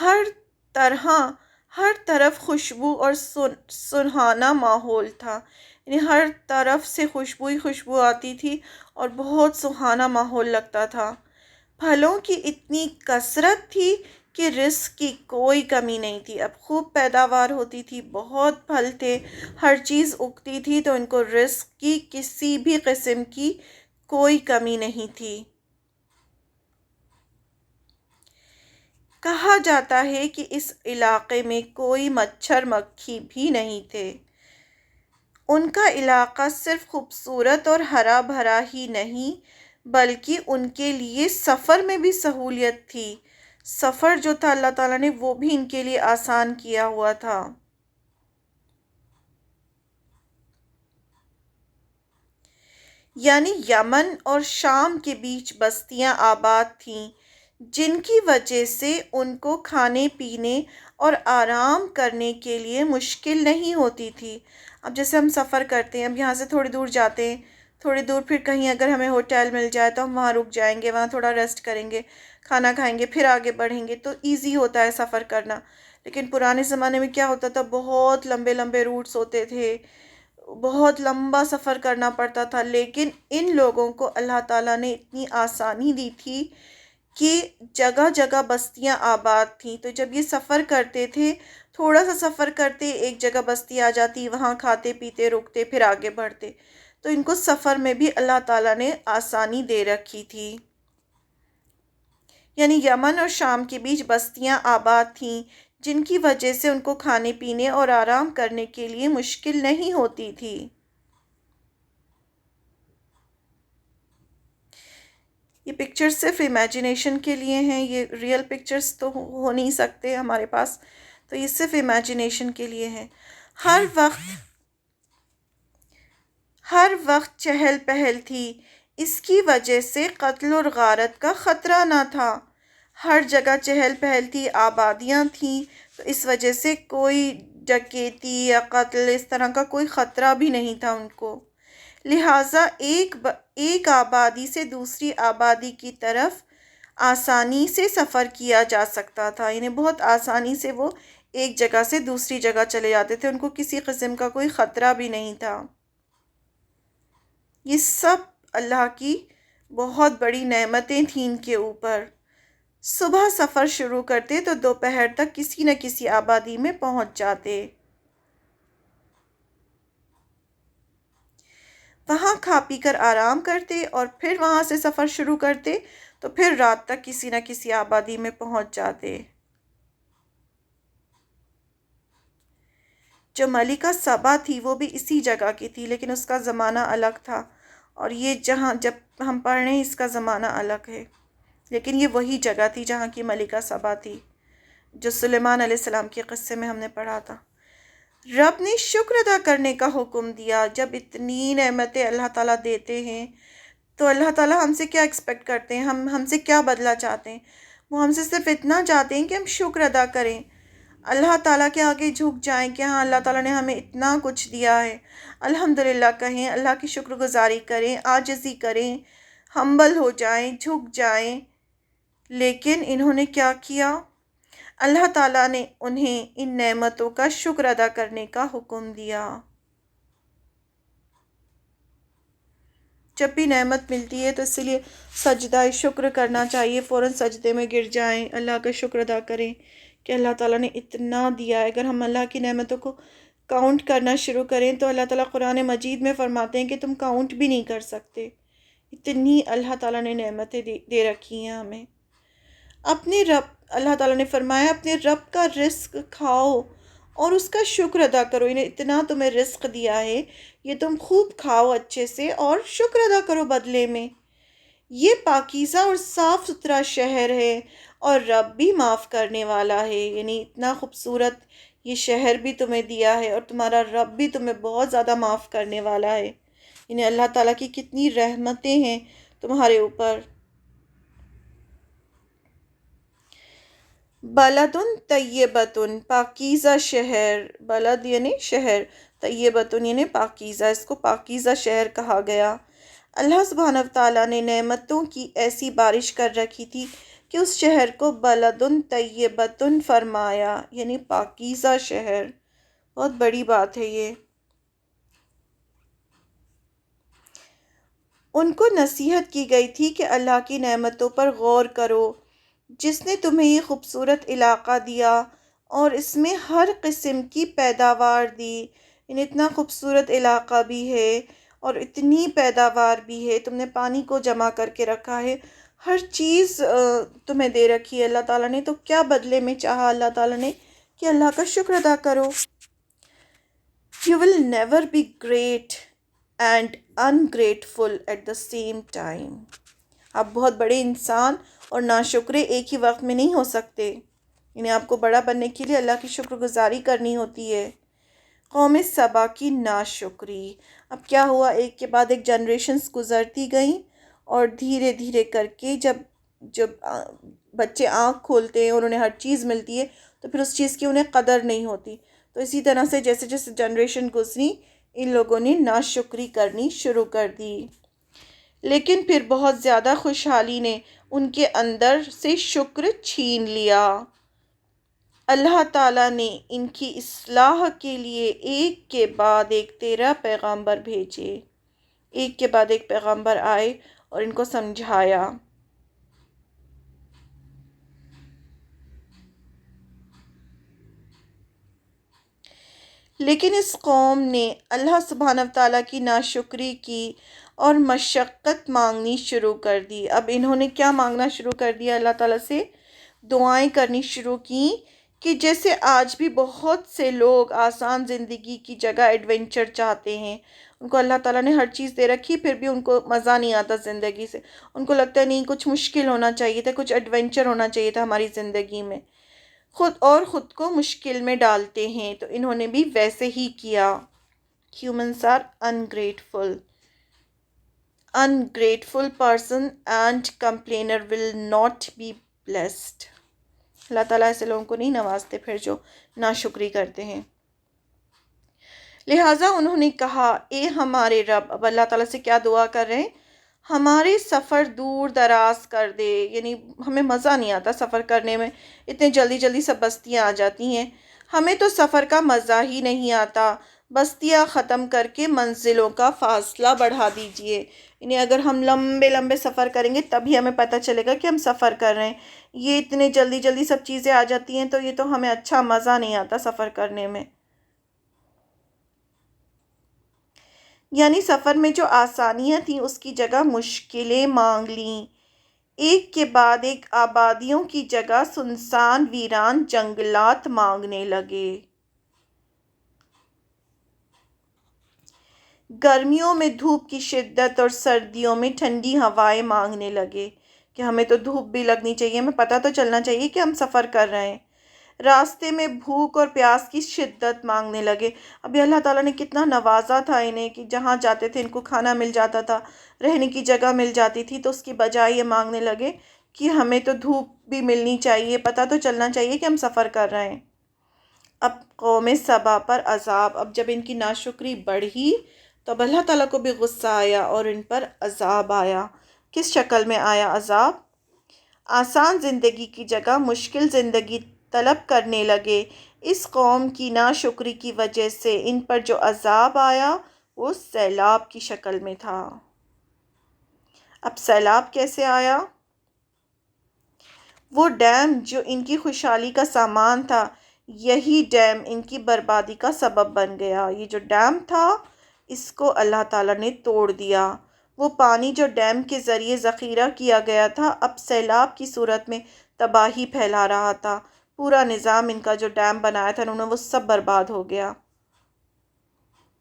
ہر طرح ہر طرف خوشبو اور سنہانا ماحول تھا، یعنی ہر طرف سے خوشبو ہی خوشبو آتی تھی اور بہت سہانا ماحول لگتا تھا۔ پھلوں کی اتنی کثرت تھی کہ رزق کی کوئی کمی نہیں تھی، اب خوب پیداوار ہوتی تھی، بہت پھل تھے، ہر چیز اگتی تھی، تو ان کو رزق کی کسی بھی قسم کی کوئی کمی نہیں تھی۔ کہا جاتا ہے کہ اس علاقے میں کوئی مچھر مکھی بھی نہیں تھے۔ ان کا علاقہ صرف خوبصورت اور ہرا بھرا ہی نہیں بلکہ ان کے لیے سفر میں بھی سہولیت تھی۔ سفر جو تھا اللہ تعالیٰ نے وہ بھی ان کے لیے آسان کیا ہوا تھا۔ یعنی یمن اور شام کے بیچ بستیاں آباد تھیں جن کی وجہ سے ان کو کھانے پینے اور آرام کرنے کے لیے مشکل نہیں ہوتی تھی۔ اب جیسے ہم سفر کرتے ہیں، اب یہاں سے تھوڑی دور جاتے ہیں، تھوڑی دور پھر کہیں اگر ہمیں ہوٹل مل جائے تو ہم وہاں رک جائیں گے، وہاں تھوڑا ریسٹ کریں گے، کھانا کھائیں گے، پھر آگے بڑھیں گے، تو ایزی ہوتا ہے سفر کرنا۔ لیکن پرانے زمانے میں کیا ہوتا تھا، بہت لمبے لمبے روٹس ہوتے تھے، بہت لمبا سفر کرنا پڑتا تھا، لیکن ان لوگوں کو اللہ تعالیٰ نے اتنی آسانی دی تھی کہ جگہ جگہ بستیاں آباد تھیں، تو جب یہ سفر کرتے تھے، تھوڑا سا سفر کرتے، ایک جگہ بستی آ جاتی، وہاں کھاتے پیتے رکتے، پھر آگے بڑھتے، تو ان کو سفر میں بھی اللہ تعالیٰ نے آسانی دے رکھی تھی۔ یعنی یمن اور شام کے بیچ بستیاں آباد تھیں جن کی وجہ سے ان کو کھانے پینے اور آرام کرنے کے لیے مشکل نہیں ہوتی تھی۔ یہ پکچرز صرف امیجنیشن کے لیے ہیں، یہ ریئل پکچرز تو ہو نہیں سکتے ہمارے پاس، تو یہ صرف امیجنیشن کے لیے ہیں۔ ہر وقت چہل پہل تھی، اس کی وجہ سے قتل اور غارت کا خطرہ نہ تھا۔ ہر جگہ چہل پہل تھی، آبادیاں تھیں، تو اس وجہ سے کوئی ڈکیتی یا قتل اس طرح کا کوئی خطرہ بھی نہیں تھا ان کو۔ لہٰذا ایک آبادی سے دوسری آبادی کی طرف آسانی سے سفر کیا جا سکتا تھا، یعنی بہت آسانی سے وہ ایک جگہ سے دوسری جگہ چلے جاتے تھے، ان کو کسی قسم کا کوئی خطرہ بھی نہیں تھا۔ یہ سب اللہ کی بہت بڑی نعمتیں تھیں ان کے اوپر۔ صبح سفر شروع کرتے تو دوپہر تک کسی نہ کسی آبادی میں پہنچ جاتے، وہاں کھا پی کر آرام کرتے اور پھر وہاں سے سفر شروع کرتے تو پھر رات تک کسی نہ کسی آبادی میں پہنچ جاتے۔ جو ملکہ سبا تھی وہ بھی اسی جگہ کی تھی، لیکن اس کا زمانہ الگ تھا، اور یہ جہاں جب ہم پڑھ رہے ہیں اس کا زمانہ الگ ہے، لیکن یہ وہی جگہ تھی جہاں کی ملکہ سبا تھی جو سلیمان علیہ السلام کے قصے میں ہم نے پڑھا تھا۔ رب نے شکر ادا کرنے کا حکم دیا۔ جب اتنی نعمتیں اللہ تعالیٰ دیتے ہیں تو اللہ تعالیٰ ہم سے کیا ایکسپیکٹ کرتے ہیں، ہم سے کیا بدلہ چاہتے ہیں؟ وہ ہم سے صرف اتنا چاہتے ہیں کہ ہم شکر ادا کریں، اللہ تعالیٰ کے آگے جھک جائیں کہ ہاں اللہ تعالیٰ نے ہمیں اتنا کچھ دیا ہے، الحمدللہ کہیں، اللہ کی شکر گزاری کریں، عاجزی کریں، ہمبل ہو جائیں، جھک جائیں۔ لیکن انہوں نے کیا کیا؟ اللہ تعالیٰ نے انہیں ان نعمتوں کا شکر ادا کرنے کا حکم دیا۔ جب بھی نعمت ملتی ہے تو اس لیے سجدہ شکر کرنا چاہیے، فوراً سجدے میں گر جائیں، اللہ کا شکر ادا کریں کہ اللہ تعالیٰ نے اتنا دیا ہے۔ اگر ہم اللہ کی نعمتوں کو کاؤنٹ کرنا شروع کریں تو اللہ تعالیٰ قرآن مجید میں فرماتے ہیں کہ تم کاؤنٹ بھی نہیں کر سکتے، اتنی اللہ تعالیٰ نے نعمتیں دے رکھی ہیں ہمیں۔ اپنے رب، اللہ تعالیٰ نے فرمایا اپنے رب کا رزق کھاؤ اور اس کا شکر ادا کرو، انہیں اتنا تمہیں رزق دیا ہے، یہ تم خوب کھاؤ اچھے سے اور شکر ادا کرو بدلے میں۔ یہ پاکیزہ اور صاف ستھرا شہر ہے اور رب بھی معاف کرنے والا ہے، یعنی اتنا خوبصورت یہ شہر بھی تمہیں دیا ہے اور تمہارا رب بھی تمہیں بہت زیادہ معاف کرنے والا ہے، یعنی اللہ تعالیٰ کی کتنی رحمتیں ہیں تمہارے اوپر۔ بلدن طیبتن، پاکیزہ شہر، بلد یعنی شہر، طیبتن یعنی پاکیزہ، اس کو پاکیزہ شہر کہا گیا۔ اللہ سبحانہ وتعالیٰ نے نعمتوں کی ایسی بارش کر رکھی تھی کہ اس شہر کو بلدن طیبتن فرمایا، یعنی پاکیزہ شہر۔ بہت بڑی بات ہے یہ۔ ان کو نصیحت کی گئی تھی کہ اللہ کی نعمتوں پر غور کرو، جس نے تمہیں یہ خوبصورت علاقہ دیا اور اس میں ہر قسم کی پیداوار دی، یعنی اتنا خوبصورت علاقہ بھی ہے اور اتنی پیداوار بھی ہے، تم نے پانی کو جمع کر کے رکھا ہے، ہر چیز تمہیں دے رکھی ہے اللہ تعالیٰ نے، تو کیا بدلے میں چاہا اللہ تعالیٰ نے کہ اللہ کا شکر ادا کرو۔ You will never be great and ungrateful at the same time۔ آپ بہت بڑے انسان اور ناشکرے ایک ہی وقت میں نہیں ہو سکتے، یعنی آپ کو بڑا بننے کے لیے اللہ کی شکر گزاری کرنی ہوتی ہے۔ قوم سبا کی ناشکری۔ اب کیا ہوا، ایک کے بعد ایک جنریشنز گزرتی گئیں اور دھیرے دھیرے کر کے جب بچے آنکھ کھولتے ہیں اور انہیں ہر چیز ملتی ہے تو پھر اس چیز کی انہیں قدر نہیں ہوتی۔ تو اسی طرح سے جیسے جیسے جنریشن گزری، ان لوگوں نے ناشکری کرنی شروع کر دی، لیکن پھر بہت زیادہ خوشحالی نے ان کے اندر سے شکر چھین لیا۔ اللہ تعالیٰ نے ان کی اصلاح کے لیے ایک کے بعد ایک 13 پیغامبر بھیجے، ایک کے بعد ایک پیغامبر آئے اور ان کو سمجھایا۔ لیکن اس قوم نے اللہ سبحانہ وتعالیٰ کی ناشکری کی اور مشقت مانگنی شروع کر دی۔ اب انہوں نے کیا مانگنا شروع کر دیا اللہ تعالیٰ سے؟ دعائیں کرنی شروع کی کہ جیسے آج بھی بہت سے لوگ آسان زندگی کی جگہ ایڈونچر چاہتے ہیں، ان کو اللہ تعالیٰ نے ہر چیز دے رکھی پھر بھی ان کو مزہ نہیں آتا زندگی سے، ان کو لگتا ہے نہیں کچھ مشکل ہونا چاہیے تھا، کچھ ایڈونچر ہونا چاہیے تھا ہماری زندگی میں، خود کو مشکل میں ڈالتے ہیں۔ تو انہوں نے بھی ویسے ہی کیا۔ Humans are ungrateful person and complainer will not be blessed۔ اللہ تعالیٰ ایسے لوگوں کو نہیں نوازتے پھر جو ناشکری کرتے ہیں۔ لہٰذا انہوں نے کہا، اے ہمارے رب، اب اللہ تعالیٰ سے کیا دعا کر رہے ہیں؟ ہمارے سفر دور دراز کر دے، یعنی ہمیں مزہ نہیں آتا سفر کرنے میں، اتنے جلدی جلدی سب بستیاں آ جاتی ہیں، ہمیں تو سفر کا مزہ ہی نہیں آتا، بستیاں ختم کر کے منزلوں کا فاصلہ بڑھا دیجئے، یعنی اگر ہم لمبے لمبے سفر کریں گے تبھی ہمیں پتہ چلے گا کہ ہم سفر کر رہے ہیں، یہ اتنے جلدی جلدی سب چیزیں آ جاتی ہیں تو یہ تو ہمیں اچھا مزہ نہیں آتا سفر کرنے میں۔ یعنی سفر میں جو آسانیاں تھیں اس کی جگہ مشکلیں مانگ لیں، ایک کے بعد ایک آبادیوں کی جگہ سنسان ویران جنگلات مانگنے لگے۔ گرمیوں میں دھوپ کی شدت اور سردیوں میں ٹھنڈی ہوائیں مانگنے لگے کہ ہمیں تو دھوپ بھی لگنی چاہیے، ہمیں پتہ تو چلنا چاہیے کہ ہم سفر کر رہے ہیں۔ راستے میں بھوک اور پیاس کی شدت مانگنے لگے۔ ابھی اللہ تعالیٰ نے کتنا نوازا تھا انہیں کہ جہاں جاتے تھے ان کو کھانا مل جاتا تھا، رہنے کی جگہ مل جاتی تھی، تو اس کی بجائے یہ مانگنے لگے کہ ہمیں تو دھوپ بھی ملنی چاہیے، پتہ تو چلنا چاہیے کہ ہم سفر کر رہے ہیں۔ اب قوم سبا پر عذاب، اب جب ان کی ناشکری بڑھی تو اب اللہ تعالیٰ کو بھی غصہ آیا اور ان پر عذاب آیا۔ کس شکل میں آیا عذاب؟ آسان زندگی کی جگہ مشکل زندگی طلب کرنے لگے۔ اس قوم کی ناشکری کی وجہ سے ان پر جو عذاب آیا وہ سیلاب کی شکل میں تھا۔ اب سیلاب کیسے آیا؟ وہ ڈیم جو ان کی خوشحالی کا سامان تھا، یہی ڈیم ان کی بربادی کا سبب بن گیا۔ یہ جو ڈیم تھا اس کو اللہ تعالیٰ نے توڑ دیا۔ وہ پانی جو ڈیم کے ذریعے ذخیرہ کیا گیا تھا اب سیلاب کی صورت میں تباہی پھیلا رہا تھا۔ پورا نظام ان کا جو ڈیم بنایا تھا انہوں نے وہ سب برباد ہو گیا،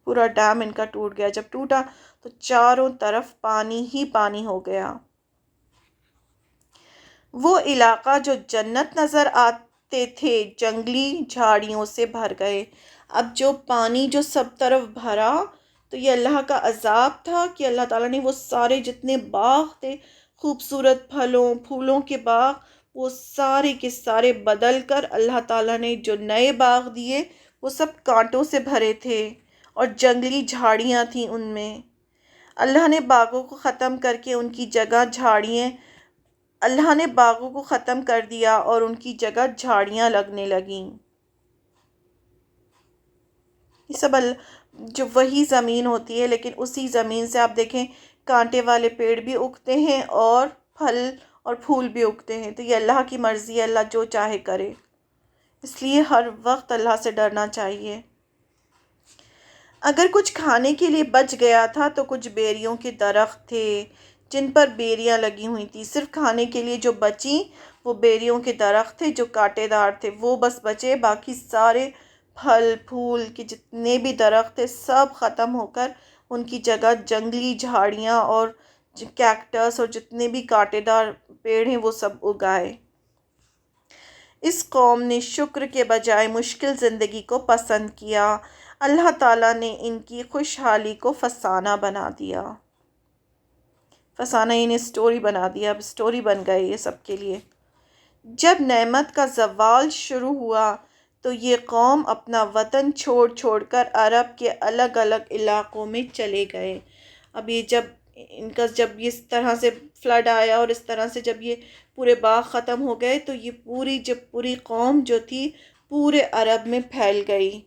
پورا ڈیم ان کا ٹوٹ گیا۔ جب ٹوٹا تو چاروں طرف پانی ہی پانی ہو گیا۔ وہ علاقہ جو جنت نظر آتے تھے جنگلی جھاڑیوں سے بھر گئے۔ اب جو پانی جو سب طرف بھرا تو یہ اللہ کا عذاب تھا کہ اللہ تعالیٰ نے وہ سارے جتنے باغ تھے خوبصورت پھلوں پھولوں کے باغ، وہ سارے کے سارے بدل کر اللہ تعالیٰ نے جو نئے باغ دیے وہ سب کانٹوں سے بھرے تھے اور جنگلی جھاڑیاں تھیں ان میں۔ اللہ نے باغوں کو ختم کر کے ان کی جگہ جھاڑیاں اللہ نے باغوں کو ختم کر دیا اور ان کی جگہ جھاڑیاں لگنے لگیں۔ یہ سب جو وہی زمین ہوتی ہے، لیکن اسی زمین سے آپ دیکھیں کانٹے والے پیڑ بھی اگتے ہیں اور پھل اور پھول بھی اگتے ہیں۔ تو یہ اللہ کی مرضی ہے، اللہ جو چاہے کرے، اس لیے ہر وقت اللہ سے ڈرنا چاہیے۔ اگر کچھ کھانے کے لیے بچ گیا تھا تو کچھ بیریوں کے درخت تھے جن پر بیریاں لگی ہوئی تھیں۔ صرف کھانے کے لیے جو بچیں وہ بیریوں کے درخت تھے جو کانٹے دار تھے، وہ بس بچے۔ باقی سارے پھل پھول کے جتنے بھی درخت تھے سب ختم ہو کر ان کی جگہ جنگلی جھاڑیاں اور کیکٹس اور جتنے بھی کانٹے دار پیڑ ہیں وہ سب اگائے۔ اس قوم نے شکر کے بجائے مشکل زندگی کو پسند کیا، اللہ تعالیٰ نے ان کی خوشحالی کو فسانہ بنا دیا۔ فسانہ انہیں سٹوری بنا دیا، اب سٹوری بن گئے یہ سب کے لیے۔ جب نعمت کا زوال شروع ہوا تو یہ قوم اپنا وطن چھوڑ چھوڑ کر عرب کے الگ الگ علاقوں میں چلے گئے۔ اب یہ جب اس طرح سے فلڈ آیا اور اس طرح سے جب یہ پورے باغ ختم ہو گئے تو یہ پوری قوم جو تھی پورے عرب میں پھیل گئی،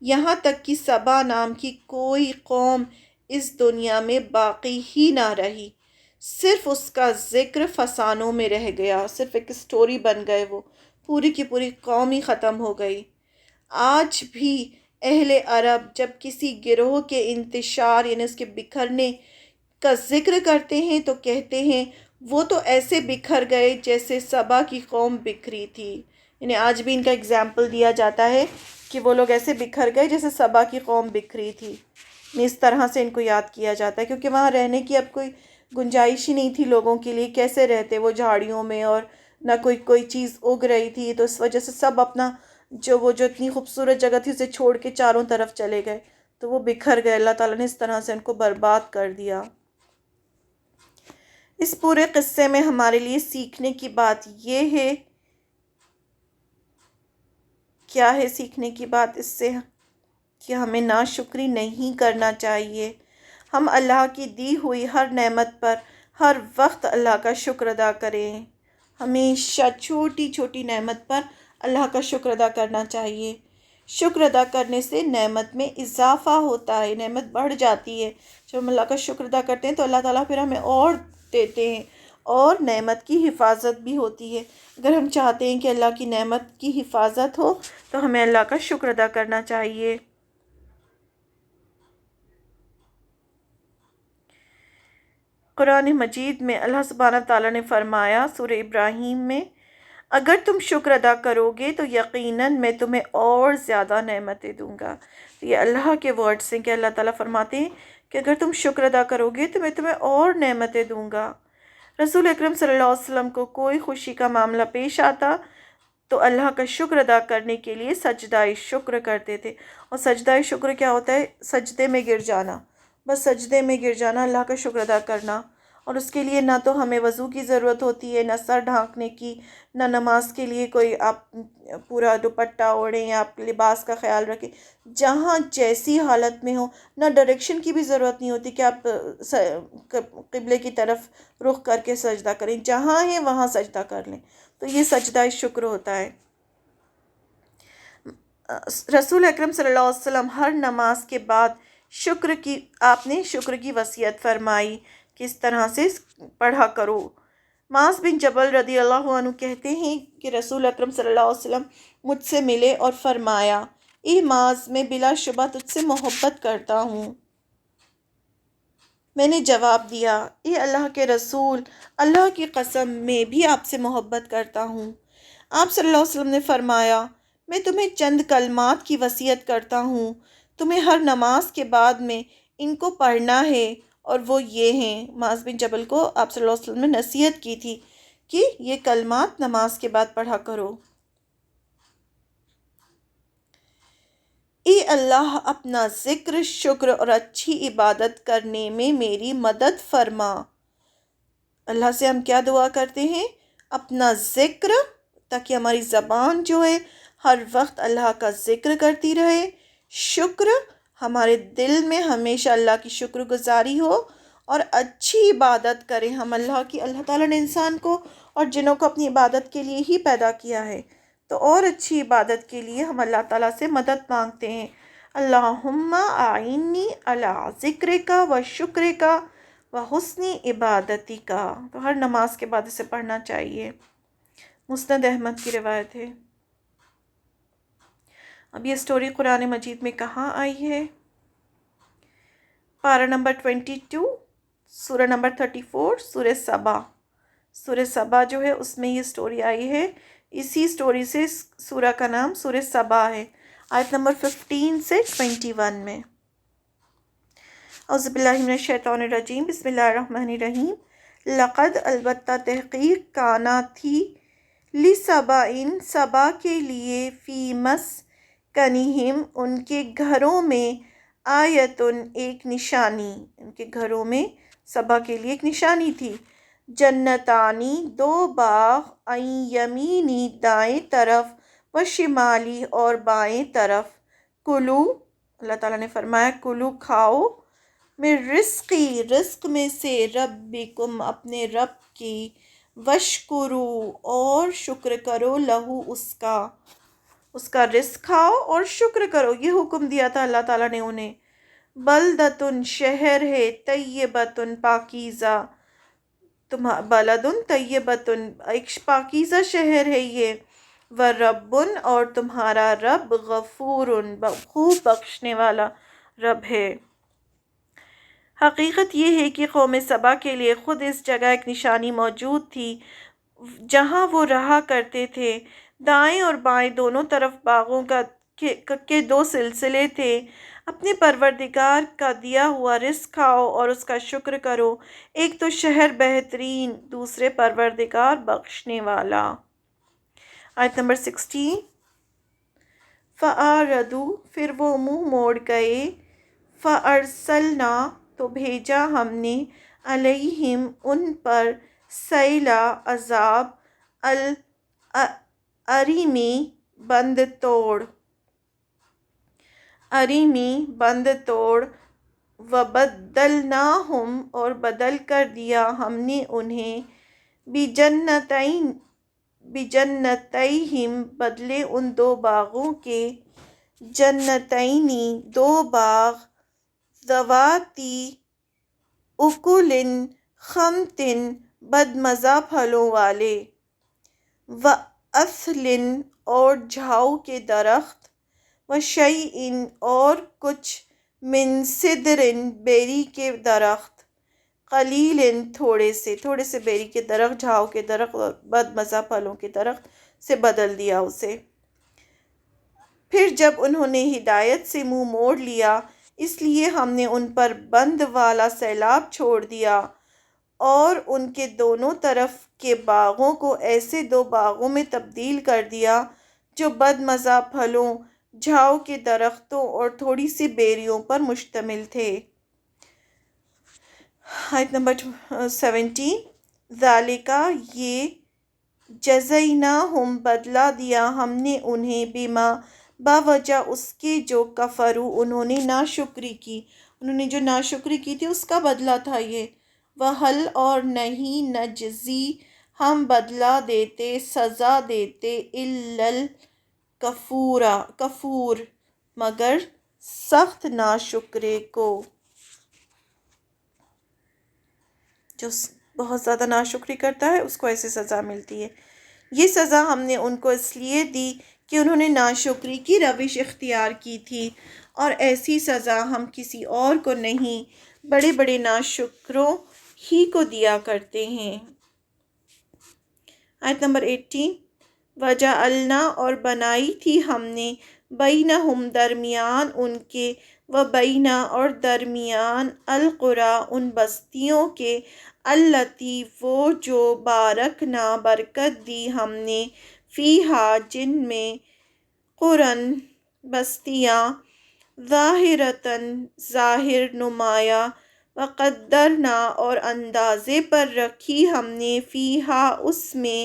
یہاں تک کہ سبا نام کی کوئی قوم اس دنیا میں باقی ہی نہ رہی، صرف اس کا ذکر فسانوں میں رہ گیا، صرف ایک سٹوری بن گئے، وہ پوری کی پوری قوم ہی ختم ہو گئی۔ آج بھی اہل عرب جب کسی گروہ کے انتشار یعنی اس کے بکھرنے کا ذکر کرتے ہیں تو کہتے ہیں وہ تو ایسے بکھر گئے جیسے سبا کی قوم بکھری تھی، یعنی آج بھی ان کا اگزامپل دیا جاتا ہے کہ وہ لوگ ایسے بکھر گئے جیسے سبا کی قوم بکھری تھی، اس طرح سے ان کو یاد کیا جاتا ہے کیونکہ وہاں رہنے کی اب کوئی گنجائش ہی نہیں تھی لوگوں کے لیے، کیسے رہتے وہ جھاڑیوں میں اور نہ کوئی چیز اگ رہی تھی، تو اس وجہ سے سب اپنا جو اتنی خوبصورت جگہ تھی اسے چھوڑ کے چاروں طرف چلے گئے، تو وہ بکھر گئے، اللہ تعالیٰ نے اس طرح سے ان کو برباد کر دیا۔ اس پورے قصے میں ہمارے لیے سیکھنے کی بات یہ ہے، کیا ہے سیکھنے کی بات اس سے؟ کہ ہمیں ناشکری نہیں کرنا چاہیے، ہم اللہ کی دی ہوئی ہر نعمت پر ہر وقت اللہ کا شکر ادا کریں، ہمیشہ چھوٹی چھوٹی نعمت پر اللہ کا شکر ادا کرنا چاہیے۔ شکر ادا کرنے سے نعمت میں اضافہ ہوتا ہے، نعمت بڑھ جاتی ہے۔ جب ہم اللہ کا شکر ادا کرتے ہیں تو اللہ تعالیٰ پھر ہمیں اور دیتے ہیں اور نعمت کی حفاظت بھی ہوتی ہے۔ اگر ہم چاہتے ہیں کہ اللہ کی نعمت کی حفاظت ہو تو ہمیں اللہ کا شکر ادا کرنا چاہیے۔ قرآن مجید میں اللہ سبحانہ تعالیٰ نے فرمایا سورہ ابراہیم میں، اگر تم شکر ادا کرو گے تو یقیناً میں تمہیں اور زیادہ نعمتیں دوں گا۔ یہ اللہ کے ورڈز ہیں کہ اللہ تعالیٰ فرماتے ہیں کہ اگر تم شکر ادا کرو گے تو میں تمہیں اور نعمتیں دوں گا۔ رسول اکرم صلی اللہ علیہ وسلم کو کوئی خوشی کا معاملہ پیش آتا تو اللہ کا شکر ادا کرنے کے لیے سجدہ شکر کرتے تھے، اور سجدہ شکر کیا ہوتا ہے؟ سجدے میں گر جانا، بس سجدے میں گر جانا، اللہ کا شکر ادا کرنا، اور اس کے لیے نہ تو ہمیں وضو کی ضرورت ہوتی ہے، نہ سر ڈھانکنے کی، نہ نماز کے لیے کوئی آپ پورا دوپٹہ اوڑھیں یا آپ لباس کا خیال رکھیں، جہاں جیسی حالت میں ہو، نہ ڈائریکشن کی بھی ضرورت نہیں ہوتی کہ آپ قبلے کی طرف رخ کر کے سجدہ کریں، جہاں ہیں وہاں سجدہ کر لیں، تو یہ سجدہ شکر ہوتا ہے۔ رسول اکرم صلی اللہ علیہ وسلم ہر نماز کے بعد آپ نے شکر کی وصیت فرمائی کہ اس طرح سے پڑھا کرو۔ معاذ بن جبل رضی اللہ عنہ کہتے ہیں کہ رسول اکرم صلی اللہ علیہ وسلم مجھ سے ملے اور فرمایا، اے معاذ، میں بلا شبہ تجھ سے محبت کرتا ہوں۔ میں نے جواب دیا، اے اللہ کے رسول، اللہ کی قسم میں بھی آپ سے محبت کرتا ہوں۔ آپ صلی اللہ علیہ وسلم نے فرمایا، میں تمہیں چند کلمات کی وصیت کرتا ہوں، تمہیں ہر نماز کے بعد میں ان کو پڑھنا ہے، اور وہ یہ ہیں۔ معاذ بن جبل کو آپ صلی اللہ علیہ وسلم نے نصیحت کی تھی کہ یہ کلمات نماز کے بعد پڑھا کرو۔ اے اللہ، اپنا ذکر، شکر اور اچھی عبادت کرنے میں میری مدد فرما۔ اللہ سے ہم کیا دعا کرتے ہیں؟ اپنا ذکر، تاکہ ہماری زبان جو ہے ہر وقت اللہ کا ذکر کرتی رہے، شکر، ہمارے دل میں ہمیشہ اللہ کی شکر گزاری ہو، اور اچھی عبادت کریں ہم اللہ کی. اللہ تعالیٰ نے انسان کو اور جنوں کو اپنی عبادت کے لیے ہی پیدا کیا ہے، تو اور اچھی عبادت کے لیے ہم اللہ تعالیٰ سے مدد مانگتے ہیں. اللہم اعنی علی ذکرک و شکرک و حسن عبادتک. تو ہر نماز کے بعد اسے پڑھنا چاہیے. مسند احمد کی روایت ہے. اب یہ سٹوری قرآن مجید میں کہاں آئی ہے؟ پارہ نمبر 22، سورہ نمبر 34، سورہ سبا. سورہ سبا جو ہے اس میں یہ سٹوری آئی ہے. اسی سٹوری سے سورہ کا نام سورہ سبا ہے. آیت نمبر 15 سے 21 میں. اعوذ باللہ من الشیطان الرجیم، بسم اللہ الرحمن الرحیم. لقد البتہ تحقیق کانا تھی، لسبائن سبا کے لیے، فی مسکنہم ان کے گھروں میں، آیتن ایک نشانی، ان کے گھروں میں سبا کے لیے ایک نشانی تھی. جنتانی دو باغ، این یمینی دائیں طرف، و شمالی اور بائیں طرف. کلو اللہ تعالیٰ نے فرمایا کلو کھاؤ، میں رزقی رزق میں سے، ربکم اپنے رب کی، وشکرو اور شکر کرو، لہو اس کا رزق کھاؤ اور شکر کرو. یہ حکم دیا تھا اللہ تعالیٰ نے انہیں. بلدتن شہر ہے، طیبتن پاکیزہ، بلدن طیبتن ایک پاکیزہ شہر ہے یہ. وربن اور تمہارا رب، غفورن خوب بخشنے والا رب ہے. حقیقت یہ ہے کہ قوم سبا کے لیے خود اس جگہ ایک نشانی موجود تھی جہاں وہ رہا کرتے تھے. دائیں اور بائیں دونوں طرف باغوں کے دو سلسلے تھے. اپنے پروردگار کا دیا ہوا رزق کھاؤ اور اس کا شکر کرو. ایک تو شہر بہترین، دوسرے پروردگار بخشنے والا. آیت نمبر 16. فَأَعْرَضُوا پھر وہ منہ موڑ گئے. فَأَرْسَلْنَا تو بھیجا ہم نے، علیہم ان پر، سیلا عذاب، اریمی بند توڑ، وبدلناہم اور بدل کر دیا ہم نے انہیں، بجنتیہم بدلے ان دو باغوں کے، جنتینی دو باغ، ذواتی اکل خمط بدمزہ پھلوں والے، وعسل اور جھاؤ کے درخت، وشیء اور کچھ، من سدر بیری کے درخت، قلیل تھوڑے سے بیری کے درخت، جھاؤ کے درخت اور بدمزہ پھلوں کے درخت سے بدل دیا اسے. پھر جب انہوں نے ہدایت سے منہ موڑ لیا، اس لیے ہم نے ان پر بند والا سیلاب چھوڑ دیا اور ان کے دونوں طرف کے باغوں کو ایسے دو باغوں میں تبدیل کر دیا جو بد مزہ پھلوں، جھاؤ کے درختوں اور تھوڑی سی بیریوں پر مشتمل تھے. آیت نمبر 17. ذالکا یہ، جزیناہم بدلہ دیا ہم نے انہیں، بما باوجہ اس کے جو، کفرو انہوں نے ناشکری کی، انہوں نے جو ناشکری کی تھی اس کا بدلہ تھا یہ. وحل اور نہیں، نجزی ہم بدلہ دیتے، سزا دیتے، الا کفور مگر سخت ناشکرے کو. جو بہت زیادہ ناشکری کرتا ہے اس کو ایسی سزا ملتی ہے. یہ سزا ہم نے ان کو اس لیے دی کہ انہوں نے ناشکری کی روش اختیار کی تھی، اور ایسی سزا ہم کسی اور کو نہیں، بڑے بڑے ناشکروں ہی کو دیا کرتے ہیں. آیت نمبر 18. وجعلنا اور بنائی تھی ہم نے، بینہم درمیان ان کے، و بینا اور درمیان، القریٰ ان بستیوں کے، التی وہ جو، بارکنا برکت دی ہم نے، فیہا جن میں، قرن بستیاں، ظاہرتاً ظاہر نمایاں، وقدرنا اور اندازے پر رکھی ہم نے، فیہا اس میں،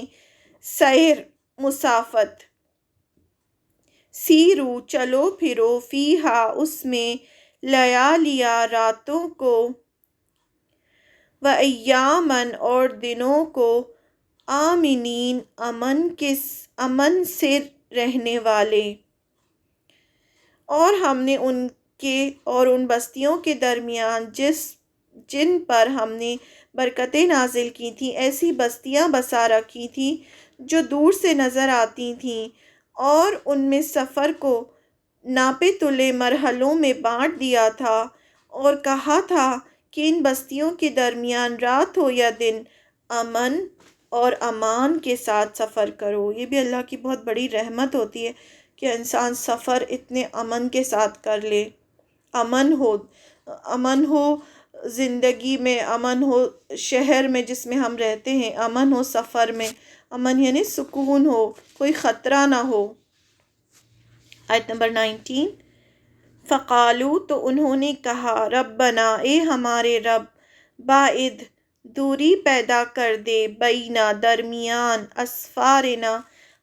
سیر مسافت، سیرو چلو پھرو، فیہا اس میں، لیالیا راتوں کو، و ایامن اور دنوں کو آمنین امن سے رہنے والے، اور ہم نے ان کے اور ان بستیوں کے درمیان جن پر ہم نے برکتیں نازل کی تھیں ایسی بستیاں بسا رکھی تھیں جو دور سے نظر آتی تھیں، اور ان میں سفر کو ناپے تلے مرحلوں میں بانٹ دیا تھا، اور کہا تھا کہ ان بستیوں کے درمیان رات ہو یا دن امن اور امان کے ساتھ سفر کرو۔ یہ بھی اللہ کی بہت بڑی رحمت ہوتی ہے کہ انسان سفر اتنے امن کے ساتھ کر لے، امن ہو زندگی میں، امن ہو شہر میں جس میں ہم رہتے ہیں، امن ہو سفر میں، امن یعنی سکون ہو، کوئی خطرہ نہ ہو۔ آیت نمبر 19، فقالو تو انہوں نے کہا، ربنا اے ہمارے رب، باعد دوری پیدا کر دے، بینا درمیان، اسفارنا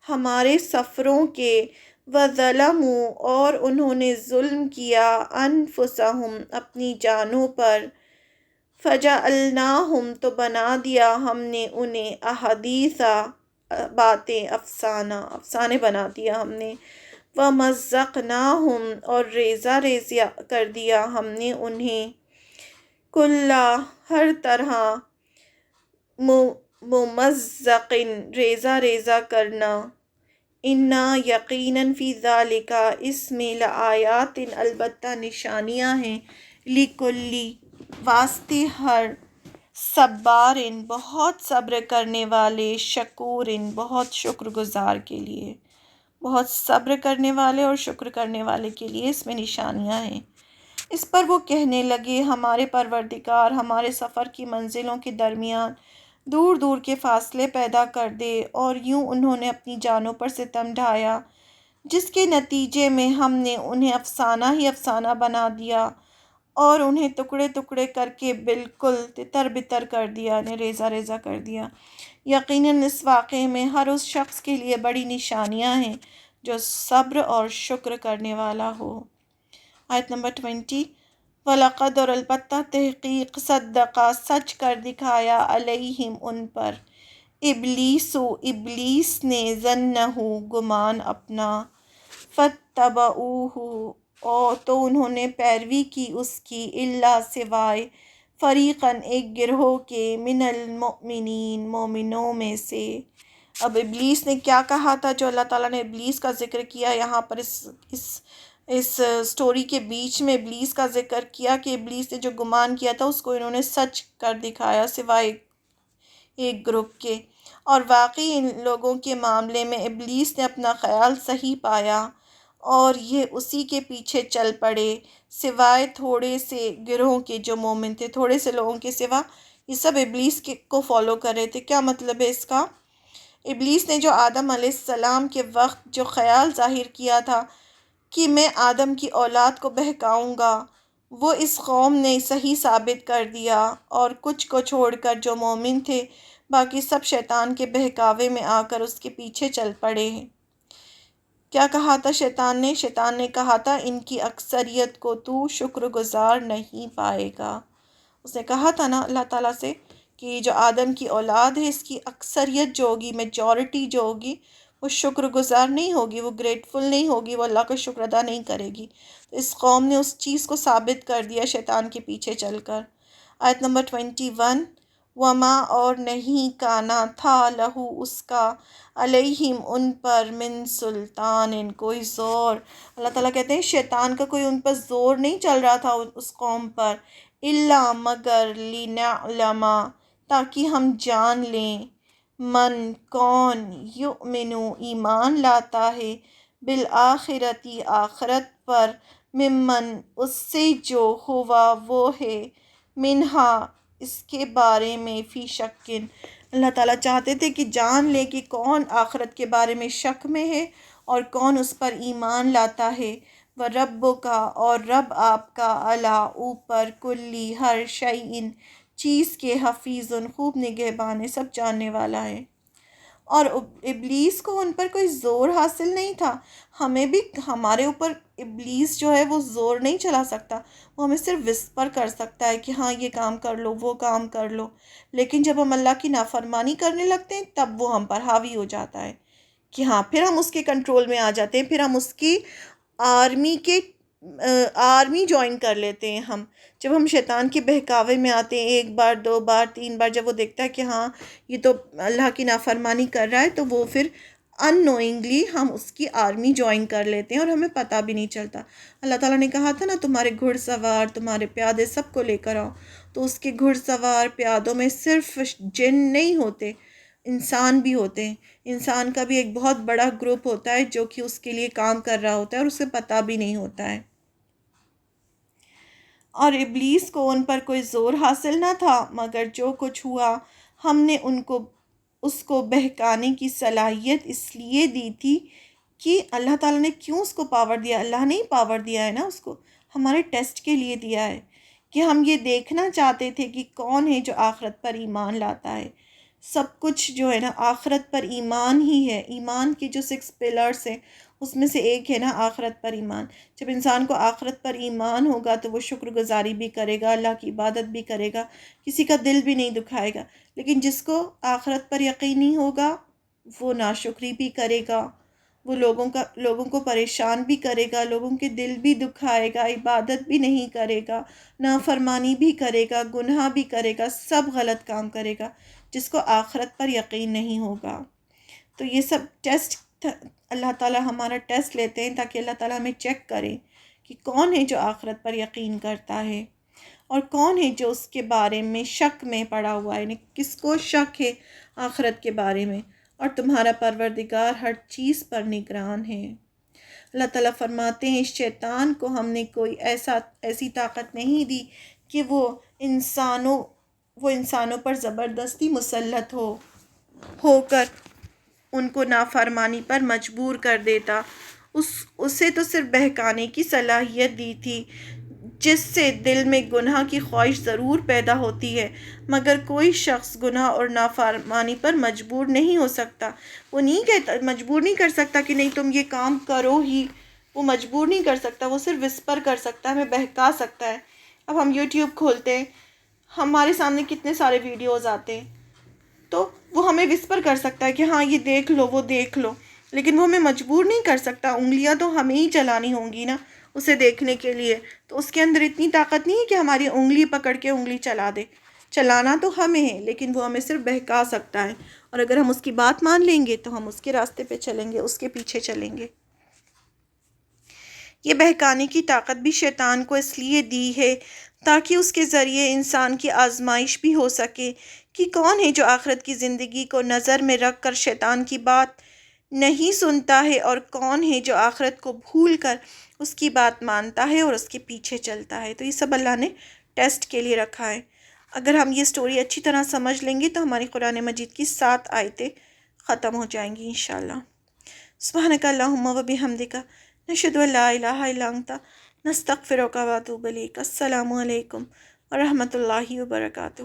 ہمارے سفروں کے، وظلموا اور انہوں نے ظلم کیا، انفسہم اپنی جانوں پر، فجعلناہم تو بنا دیا ہم نے انہیں، احادیثا باتیں، افسانے بنا دیا ہم نے، ومزقناہم اور ریزہ ریزہ کر دیا ہم نے انہیں، کلا ہر طرح، ممزقن ریزہ ریزہ کرنا، انا یقیناً فی ذالک اس میں لآیات البتہ نشانیاں ہیں، لکلی واسطے ہر، صبارن بہت صبر کرنے والے، شکورن بہت شکر گزار کے لیے، بہت صبر کرنے والے اور شکر کرنے والے کے لیے اس میں نشانیاں ہیں۔ اس پر وہ کہنے لگے، ہمارے پروردگار ہمارے سفر کی منزلوں کے درمیان دور دور کے فاصلے پیدا کر دے، اور یوں انہوں نے اپنی جانوں پر ستم ڈھایا، جس کے نتیجے میں ہم نے انہیں افسانہ ہی افسانہ بنا دیا، اور انہیں ٹکڑے ٹکڑے کر کے بالکل تتر بتر کر دیا، یعنی ریزہ ریزہ کر دیا۔ یقیناً اس واقعے میں ہر اس شخص کے لیے بڑی نشانیاں ہیں جو صبر اور شکر کرنے والا ہو۔ آیت نمبر 20، وَلَقَدْ اور البتہ تحقیق، صدقہ سچ کر دکھایا، علیہم ان پر، ابلیس نے، ظنہ گمان اپنا، فاتبعوہ تو انہوں نے پیروی کی اس کی، الا سوائے، فریقاً ایک گروہ کے، من المؤمنین مومنوں میں سے۔ اب ابلیس نے کیا کہا تھا؟ جو اللہ تعالیٰ نے ابلیس کا ذکر کیا یہاں پر اس سٹوری کے بیچ میں ابلیس کا ذکر کیا کہ ابلیس نے جو گمان کیا تھا اس کو انہوں نے سچ کر دکھایا سوائے ایک گروپ کے، اور واقعی ان لوگوں کے معاملے میں ابلیس نے اپنا خیال صحیح پایا اور یہ اسی کے پیچھے چل پڑے، سوائے تھوڑے سے گروہ کے جو مومن تھے، تھوڑے سے لوگوں کے سوا یہ سب ابلیس کو فالو کر رہے تھے۔ کیا مطلب ہے اس کا؟ ابلیس نے جو آدم علیہ السلام کے وقت جو خیال ظاہر کیا تھا کہ میں آدم کی اولاد کو بہکاؤں گا، وہ اس قوم نے صحیح ثابت کر دیا، اور کچھ کو چھوڑ کر جو مومن تھے باقی سب شیطان کے بہکاوے میں آ کر اس کے پیچھے چل پڑے ہیں۔ کیا کہا تھا شیطان نے؟ شیطان نے کہا تھا ان کی اکثریت کو تو شکر گزار نہیں پائے گا۔ اس نے کہا تھا نا اللہ تعالیٰ سے کہ جو آدم کی اولاد ہے اس کی اکثریت جو ہوگی، میجورٹی جو ہوگی، وہ شکر گزار نہیں ہوگی، وہ گریٹفل نہیں ہوگی، وہ اللہ کا شکر ادا نہیں کرے گی۔ تو اس قوم نے اس چیز کو ثابت کر دیا شیطان کے پیچھے چل کر۔ آیت نمبر 21، وما اور نہیں کانا تھا، لہو اس کا، علیہم ان پر، من سلطان کوئی زور۔ اللہ تعالیٰ کہتے ہیں شیطان کا کوئی ان پر زور نہیں چل رہا تھا اس قوم پر، الا مگر، لنعلم تاکہ ہم جان لیں، من کون، یؤمنو ایمان لاتا ہے، بالآخرتی آخرت پر، ممن اس سے جو، ہوا وہ ہے، منہا اس کے بارے میں، فی شکن اللہ تعالیٰ چاہتے تھے کہ جان لے کہ کون آخرت کے بارے میں شک میں ہے اور کون اس پر ایمان لاتا ہے۔ وَرَبُّکَ اور رب آپ کا، علی اوپر، کلی ہر شیء چیز کے، حفیظ خوب نگہبان ہے، سب جاننے والا ہے۔ اور ابلیس کو ان پر کوئی زور حاصل نہیں تھا. ہمیں بھی ہمارے اوپر ابلیس جو ہے وہ زور نہیں چلا سکتا، وہ ہمیں صرف وسپر کر سکتا ہے کہ ہاں یہ کام کر لو، وہ کام کر لو. لیکن جب ہم اللہ کی نافرمانی کرنے لگتے ہیں تب وہ ہم پر حاوی ہو جاتا ہے کہ ہاں پھر ہم اس کے کنٹرول میں آ جاتے ہیں، پھر ہم اس کی آرمی کے آرمی جوائن کر لیتے ہیں. جب ہم شیطان کے بہکاوے میں آتے ہیں 1 بار 2 بار 3 بار، جب وہ دیکھتا ہے کہ ہاں یہ تو اللہ کی نافرمانی کر رہا ہے، تو وہ پھر ان نوئنگلی ہم اس کی آرمی جوائن کر لیتے ہیں اور ہمیں پتہ بھی نہیں چلتا. اللہ تعالیٰ نے کہا تھا نا تمہارے گھڑ سوار، تمہارے پیادے سب کو لے کر آؤ. تو اس کے گھڑ سوار پیادوں میں صرف جن نہیں ہوتے، انسان بھی ہوتے ہیں. انسان کا بھی ایک بہت بڑا گروپ ہوتا ہے جو کہ اس کے لیے کام کر رہا ہوتا ہے اور اسے پتہ بھی نہیں ہوتا ہے. اور ابلیس کو ان پر کوئی زور حاصل نہ تھا، مگر جو کچھ ہوا ہم نے اس کو بہکانے کی صلاحیت اس لیے دی تھی کہ اللہ تعالیٰ نے کیوں اس کو پاور دیا؟ اللہ نے ہی پاور دیا ہے نا اس کو، ہمارے ٹیسٹ کے لیے دیا ہے کہ ہم یہ دیکھنا چاہتے تھے کہ کون ہے جو آخرت پر ایمان لاتا ہے. سب کچھ جو ہے نا آخرت پر ایمان ہی ہے. ایمان کی جو 6 پلرز ہیں اس میں سے ایک ہے نا آخرت پر ایمان. جب انسان کو آخرت پر ایمان ہوگا تو وہ شکر گزاری بھی کرے گا، اللہ کی عبادت بھی کرے گا، کسی کا دل بھی نہیں دکھائے گا. لیکن جس کو آخرت پر یقین نہیں ہوگا وہ ناشکری بھی کرے گا، وہ لوگوں کو پریشان بھی کرے گا، لوگوں کے دل بھی دکھائے گا، عبادت بھی نہیں کرے گا، نافرمانی بھی کرے گا، گناہ بھی کرے گا، سب غلط کام کرے گا جس کو آخرت پر یقین نہیں ہوگا. تو یہ سب ٹیسٹ اللہ تعالیٰ ہمارا ٹیسٹ لیتے ہیں تاکہ اللہ تعالیٰ ہمیں چیک کرے کہ کون ہے جو آخرت پر یقین کرتا ہے اور کون ہے جو اس کے بارے میں شک میں پڑا ہوا ہے. یعنی کس کو شک ہے آخرت کے بارے میں. اور تمہارا پروردگار ہر چیز پر نگران ہے. اللہ تعالیٰ فرماتے ہیں شیطان کو ہم نے کوئی ایسی طاقت نہیں دی کہ وہ انسانوں پر زبردستی مسلط ہو کر ان کو نافرمانی پر مجبور کر دیتا. اسے تو صرف بہکانے کی صلاحیت دی تھی جس سے دل میں گناہ کی خواہش ضرور پیدا ہوتی ہے، مگر کوئی شخص گناہ اور نافرمانی پر مجبور نہیں ہو سکتا. وہ مجبور نہیں کر سکتا کہ نہیں تم یہ کام کرو ہی، وہ مجبور نہیں کر سکتا، وہ صرف وسپر کر سکتا ہے، ہمیں بہکا سکتا ہے. اب ہم یوٹیوب کھولتے ہیں، ہمارے سامنے کتنے سارے ویڈیوز آتے ہیں، تو وہ ہمیں وسپر کر سکتا ہے کہ ہاں یہ دیکھ لو، وہ دیکھ لو، لیکن وہ ہمیں مجبور نہیں کر سکتا. انگلیاں تو ہمیں ہی چلانی ہوں گی نا اسے دیکھنے کے لیے. تو اس کے اندر اتنی طاقت نہیں ہے کہ ہماری انگلی پکڑ کے انگلی چلا دے. چلانا تو ہمیں ہے لیکن وہ ہمیں صرف بہکا سکتا ہے. اور اگر ہم اس کی بات مان لیں گے تو ہم اس کے راستے پہ چلیں گے، اس کے پیچھے چلیں گے. یہ بہکانے کی طاقت بھی شیطان کو اس لیے دی ہے تاکہ اس کے ذریعے انسان کی آزمائش بھی ہو سکے کہ کون ہے جو آخرت کی زندگی کو نظر میں رکھ کر شیطان کی بات نہیں سنتا ہے اور کون ہے جو آخرت کو بھول کر اس کی بات مانتا ہے اور اس کے پیچھے چلتا ہے. تو یہ سب اللہ نے ٹیسٹ کے لیے رکھا ہے. اگر ہم یہ سٹوری اچھی طرح سمجھ لیں گے تو ہماری قرآن مجید کی 7 آیتیں ختم ہو جائیں گی انشاءاللہ. سبحانک اللہم و بحمدک نشہد ان لا الہ الا انت نستغفرک و نتوب الیک. السلام علیکم ورحمۃ اللہ وبرکاتہ.